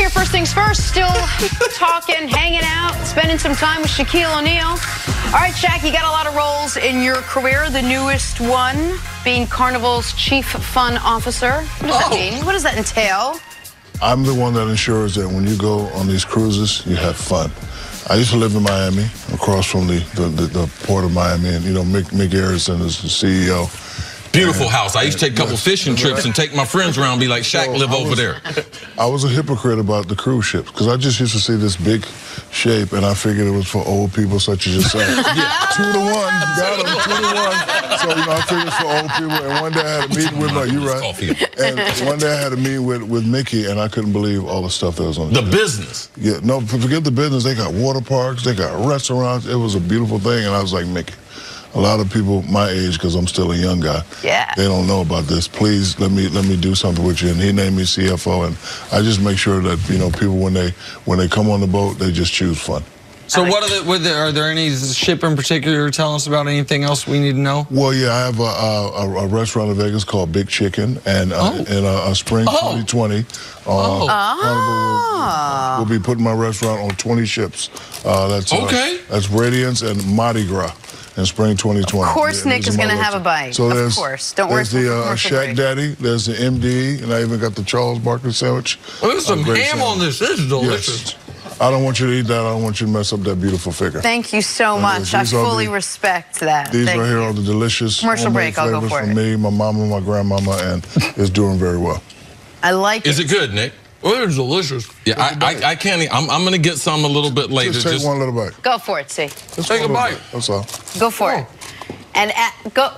here, first things first, still talking, hanging out, spending some time with Shaquille O'Neal. All right, Shaq, you got a lot of roles in your career, the newest one being Carnival's Chief Fun Officer. What does that mean? What does that entail? I'm the one that ensures that when you go on these cruises, you have fun. I used to live in Miami, across from the port of Miami, and, you know, Mick Harrison is the CEO. Beautiful house. I used to take a couple fishing trips and take my friends around and be like, Shaq, live over there. I was a hypocrite about the cruise ships because I just used to see this big shape and I figured it was for old people such as yourself. 2 to 1, got them, 2 to 1. So, you know, I figured it's for old people. And one day I had a meeting with And one day I had a meeting with Mickey and I couldn't believe all the stuff that was on the business. Yeah, no, forget the business. They got water parks, they got restaurants. It was a beautiful thing. And I was like, Mickey, a lot of people my age, because I'm still a young guy, they don't know about this. Please let me do something with you. And he named me CFO, and I just make sure that, you know, people when they come on the boat, they just choose fun. So are there any ship in particular tell us about anything else we need to know? Well, yeah, I have a restaurant in Vegas called Big Chicken, and in spring 2020, Carnival will be putting my restaurant on 20 ships. That's Radiance and Mardi Gras. In spring 2020. Of course, Nick is going to have a bite. So of course. Don't worry. There's the Shaq Daddy. There's the MD, and I even got the Charles Barkley sandwich. Oh, there's some ham on this. This is delicious. Yes. I don't want you to eat that. I don't want you to mess up that beautiful figure. Thank you so much. I fully respect that. These are here are the delicious commercial break. I'll go for it. From me, my mama, my grandmama, and it's doing very well. I like it. Is it good, Nick? Oh, it's delicious. Yeah, I can't. I'm going to get some a little bit later. Just take one little bite. Go for it, see. Just take a bite. That's all. Go for it. And go.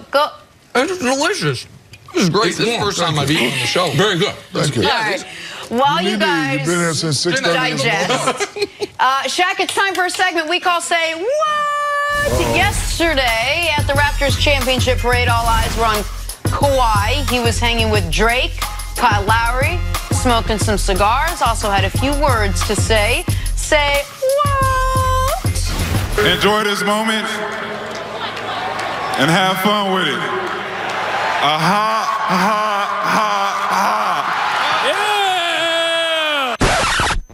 It's delicious. This is great. This is the first time I've eaten on the show. Very good. Thank you. All right. While you guys you've been here since 6:30 digest, Shaq, it's time for a segment we call Say What? Yesterday at the Raptors Championship Parade, all eyes were on Kawhi. He was hanging with Drake, Kyle Lowry, smoking some cigars. Also had a few words to say. Say what? Enjoy this moment and have fun with it. Ha, ha, ha, ha.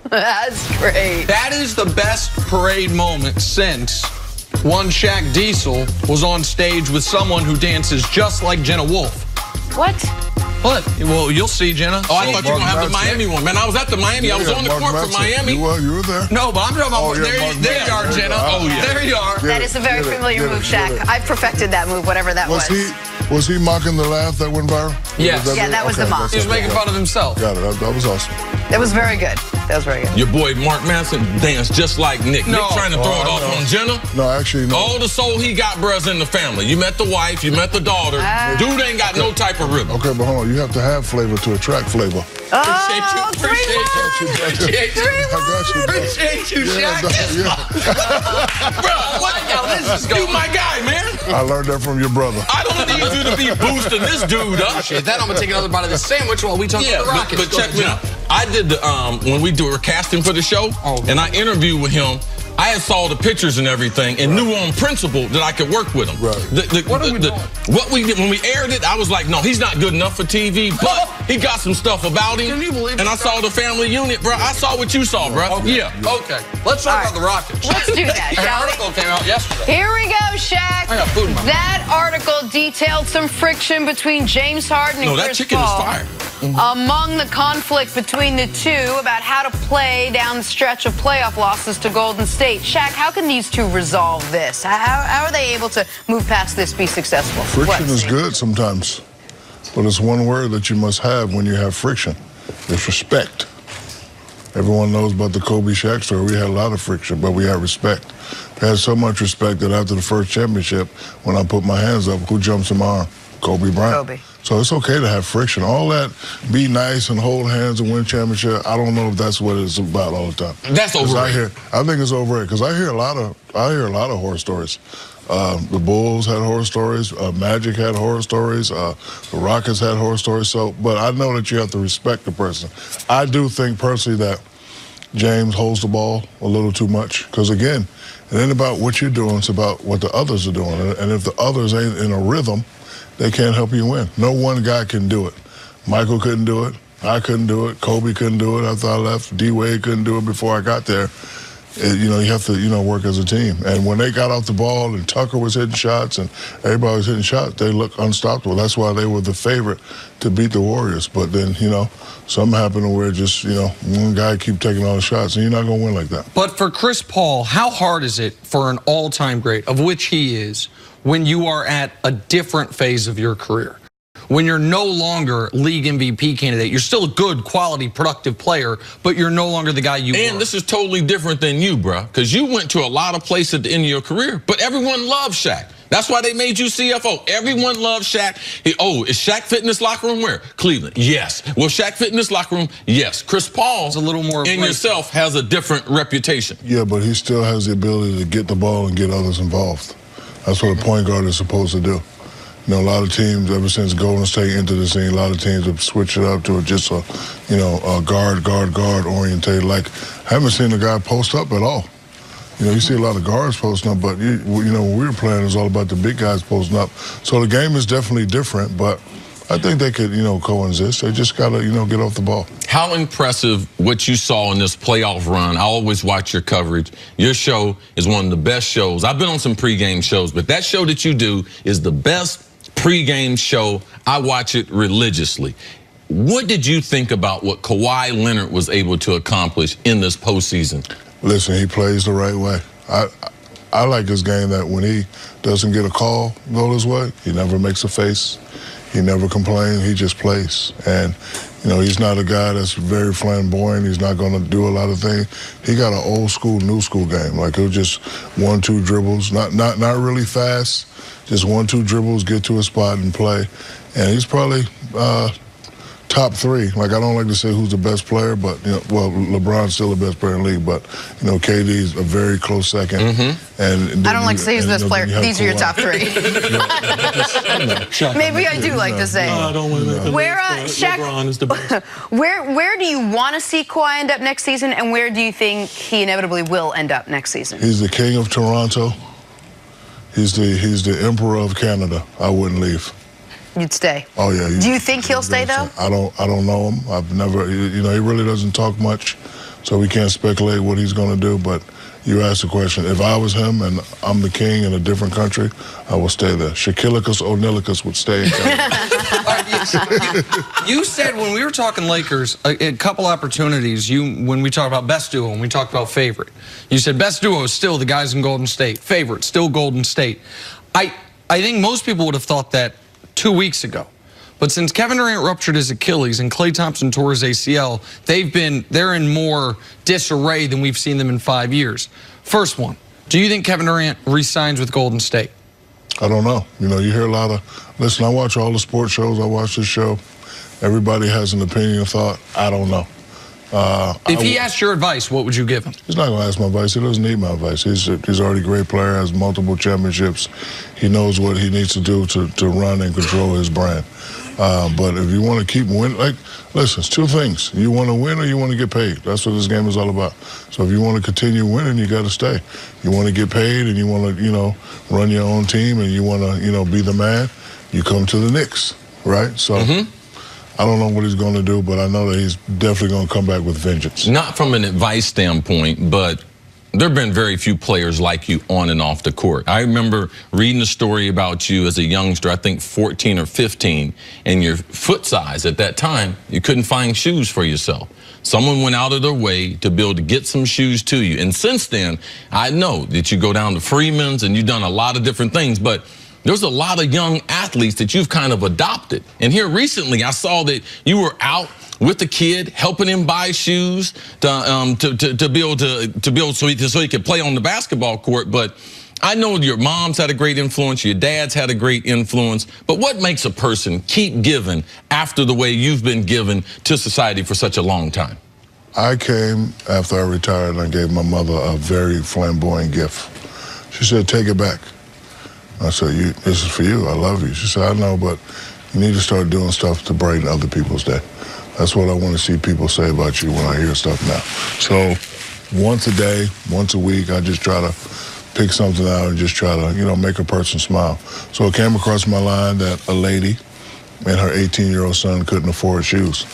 Yeah! That's great. That is the best parade moment since one Shaq Diesel was on stage with someone who dances just like Jenna Wolfe. What? What? Well, you'll see, Jenna. Oh, I thought you were going to have the Miami one. Man, I was at the Miami. I was on the court for Miami. You were there. No, but I'm talking about, there you are, Jenna. Oh, yeah. There you are. That is a very familiar move, Shaq. I perfected that move, whatever that was. Was he mocking the laugh that went viral? Yes. Yeah, that was the mock. He was making fun of himself. Got it. That was awesome. That was very good. That was very good. Your boy Mark Manson danced just like Nick. No. Nick trying to throw it off on Jenna. No, actually, no. All the soul he got, bruh's in the family. You met the wife, you met the daughter. Dude ain't got no type of rhythm. Okay, but hold on. You have to have flavor to attract flavor. Appreciate you, Shaq. Bro, this is you my guy, man. I learned that from your brother. I don't need you to be boosting this dude up. Then I'm going to take another bite of this sandwich while we talk about the Rockets. But check me out. I did the, when we were casting for the show, and I interviewed with him, I had saw the pictures and everything and knew on principle that I could work with him. What we did when we aired it, I was like, no, he's not good enough for TV, but he got some stuff about him. Can you believe and I saw the family unit, bro. I saw what you saw, bro. Yeah. Okay. Let's talk about the Rockets. Let's do that, An shall we? article came out yesterday. Here we go, Shaq. I got food in my mouth. That article detailed some friction between James Harden and Chris chicken Paul. is fire. Among the conflict between the two about how to play down the stretch of playoff losses to Golden State. Shaq, how can these two resolve this? How are they able to move past this, be successful? Friction is good sometimes, but it's one word that you must have when you have friction. It's respect. Everyone knows about the Kobe Shaq story. We had a lot of friction, but we had respect. We had so much respect that after the first championship, when I put my hands up, who jumps in my arm? Kobe Bryant. Kobe. So it's okay to have friction. All that be nice and hold hands and win championship, I don't know if that's what it's about all the time. That's overrated. I think it's overrated because I hear a lot of horror stories. The Bulls had horror stories. Magic had horror stories. The Rockets had horror stories. So, but I know that you have to respect the person. I do think personally that James holds the ball a little too much because, again, it ain't about what you're doing. It's about what the others are doing. And if the others ain't in a rhythm, they can't help you win. No one guy can do it. Michael couldn't do it. I couldn't do it. Kobe couldn't do it after I left. D-Wade couldn't do it before I got there. You have to, work as a team. And when they got off the ball and Tucker was hitting shots and everybody was hitting shots, they looked unstoppable. That's why they were the favorite to beat the Warriors. But then, something happened where just, one guy keep taking all the shots, and you're not going to win like that. But for Chris Paul, how hard is it for an all-time great, of which he is, when you are at a different phase of your career? When you're no longer league MVP candidate, you're still a good, quality, productive player, but you're no longer the guy you were. And this is totally different than you, bro, because you went to a lot of places at the end of your career, but everyone loved Shaq. That's why they made you CFO. Everyone loved Shaq. Is Shaq fit in this locker room? Where? Cleveland. Yes. Will Shaq fit in this locker room? Yes. Chris Paul, a little more in yourself, has a different reputation. Yeah, but he still has the ability to get the ball and get others involved. That's what a point guard is supposed to do. A lot of teams, ever since Golden State entered the scene, a lot of teams have switched it up to just a guard oriented. Like, I haven't seen a guy post up at all. You see a lot of guards posting up, but, when we were playing, it was all about the big guys posting up. So the game is definitely different, but I think they could, coexist. They just got to, get off the ball. How impressive what you saw in this playoff run. I always watch your coverage. Your show is one of the best shows. I've been on some pregame shows, but that show that you do is the best pregame show. I watch it religiously. What did you think about what Kawhi Leonard was able to accomplish in this postseason? Listen, he plays the right way. I like his game that when he doesn't get a call go his way, he never makes a face. He never complains. He just plays. And, he's not a guy that's very flamboyant. He's not going to do a lot of things. He got an old school, new school game. Like, he'll just 1-2 dribbles, not really fast, just 1-2 dribbles, get to a spot and play. And he's probably top 3. Like, I don't like to say who's the best player, but, LeBron's still the best player in the league. But, KD's a very close second. And I don't like to say who's the best player. These are your top 3. Maybe I do like to say. No, I don't want to make Shaq, LeBron is the best. Where do you want to see Kawhi end up next season, and where do you think he inevitably will end up next season? He's the king of Toronto. He's the emperor of Canada. I wouldn't leave. You'd stay. Oh yeah. Do you think he'll stay though? I don't know him. I've never. He really doesn't talk much, so we can't speculate what he's going to do. But you asked the question. If I was him and I'm the king in a different country, I will stay there. Shaquilicus O'Nealicus would stay in Canada. You said when we were talking Lakers, a couple opportunities, when we talked about best duo and we talked about favorite, you said best duo is still the guys in Golden State. Favorite, still Golden State. I think most people would have thought that 2 weeks ago. But since Kevin Durant ruptured his Achilles and Klay Thompson tore his ACL, they're in more disarray than we've seen them in 5 years. First one, do you think Kevin Durant re-signs with Golden State? I don't know. You hear a lot of, listen, I watch all the sports shows. I watch this show. Everybody has an opinion or thought. I don't know. If he asked your advice, what would you give him? He's not going to ask my advice. He doesn't need my advice. He's already a great player, has multiple championships. He knows what he needs to do to run and control his brand. But if you want to keep winning, listen, it's 2 things. You want to win or you want to get paid. That's what this game is all about. So if you want to continue winning, you got to stay. You want to get paid and you want to, run your own team and you want to, be the man, you come to the Knicks, right? So I don't know what he's going to do, but I know that he's definitely going to come back with vengeance. Not from an advice standpoint, but there have been very few players like you on and off the court. I remember reading a story about you as a youngster, I think 14 or 15, and your foot size at that time, you couldn't find shoes for yourself. Someone went out of their way to be able to get some shoes to you. And since then, I know that you go down to Freeman's and you've done a lot of different things, but there's a lot of young athletes that you've kind of adopted. And here recently, I saw that you were out with the kid, helping him buy shoes to be able so he could play on the basketball court. But I know your mom's had a great influence, your dad's had a great influence. But what makes a person keep giving after the way you've been given to society for such a long time? I came after I retired and I gave my mother a very flamboyant gift. She said, "Take it back." I said, "This is for you. I love you." She said, "I know, but you need to start doing stuff to brighten other people's day." That's what I want to see people say about you when I hear stuff now. So once a day, once a week, I just try to pick something out and just try to, make a person smile. So it came across my line that a lady and her 18-year-old son couldn't afford shoes.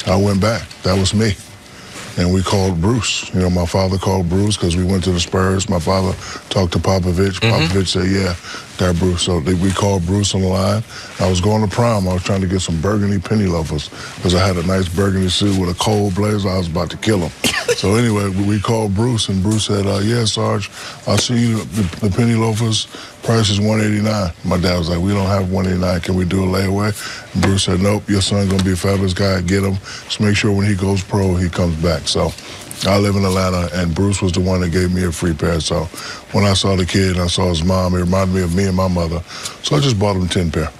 I went back. That was me. And we called Bruce. You know, my father called Bruce because we went to the Spurs. My father talked to Popovich. Popovich said, yeah, got Bruce. So we called Bruce on the line. I was going to prom. I was trying to get some burgundy penny loafers because I had a nice burgundy suit with a cold blazer. I was about to kill him. So anyway, we called Bruce, and Bruce said, yeah, Sarge, I'll see you the penny loafers. Price is $189. My dad was like, we don't have $189. Can we do a layaway? And Bruce said, nope, your son's going to be a fabulous guy. Get him. Just make sure when he goes pro, he comes back. So I live in Atlanta, and Bruce was the one that gave me a free pair. So when I saw the kid and I saw his mom, it reminded me of me and my mother. So I just bought him 10 pair.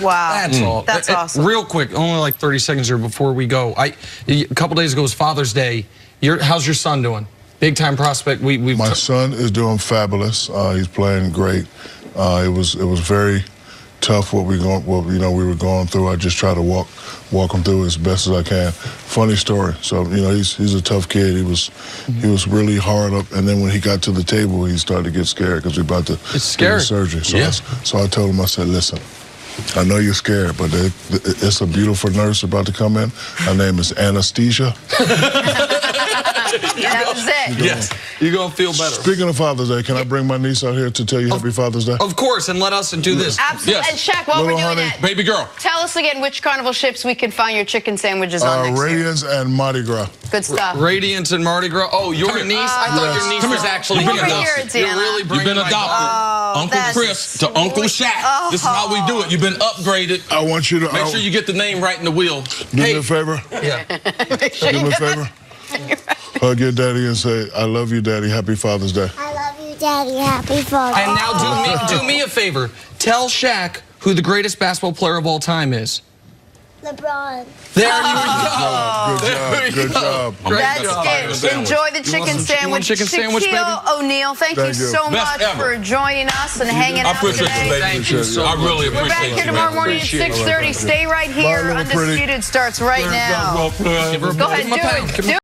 Wow. That's all. That's awesome. Real quick, only like 30 seconds here before we go. A couple days ago was Father's Day. How's your son doing? Big time prospect. My son is doing fabulous. He's playing great. It was very tough what we were going through. I just try to walk him through as best as I can. Funny story. So he's a tough kid. He was really hard up, and then when he got to the table, he started to get scared because we're about to do surgery. So so I told him, I said, listen, I know you're scared, but it's a beautiful nurse about to come in. Her name is Anesthesia. That was it. Yes. You're going to feel better. Speaking of Father's Day, can I bring my niece out here to tell you Happy Father's Day? Of course, and let us do this. Absolutely. Yes. And Shaq, while we're doing that, Baby girl. tell us again which Carnival ships we can find your chicken sandwiches on next year. Radiance and Mardi Gras. Good stuff. Radiance and Mardi Gras. Oh, your niece? I thought your niece was actually Come over here, You're really You've bringing been adopted. Uncle that's Chris to Uncle Shaq. This is how we do it. You've been upgraded. I want you to Make sure you get the name right in the wheel. do me a favor. Yeah. Do me a favor. Hug your daddy and say, I love you, Daddy. Happy Father's Day. I love you, Daddy. Happy Father's Day. And now do me a favor. Tell Shaq who the greatest basketball player of all time is. LeBron. There you go. Good job. Great That's job. it. Enjoy the chicken sandwich. chicken sandwich, baby? Shaquille O'Neal, thank you so much for joining us and hanging I out appreciate today. you, baby. Thank you so I really We're back appreciate here you. tomorrow morning at 6:30. Stay right here. little pretty. Undisputed starts right now. Well, Go ahead, do it.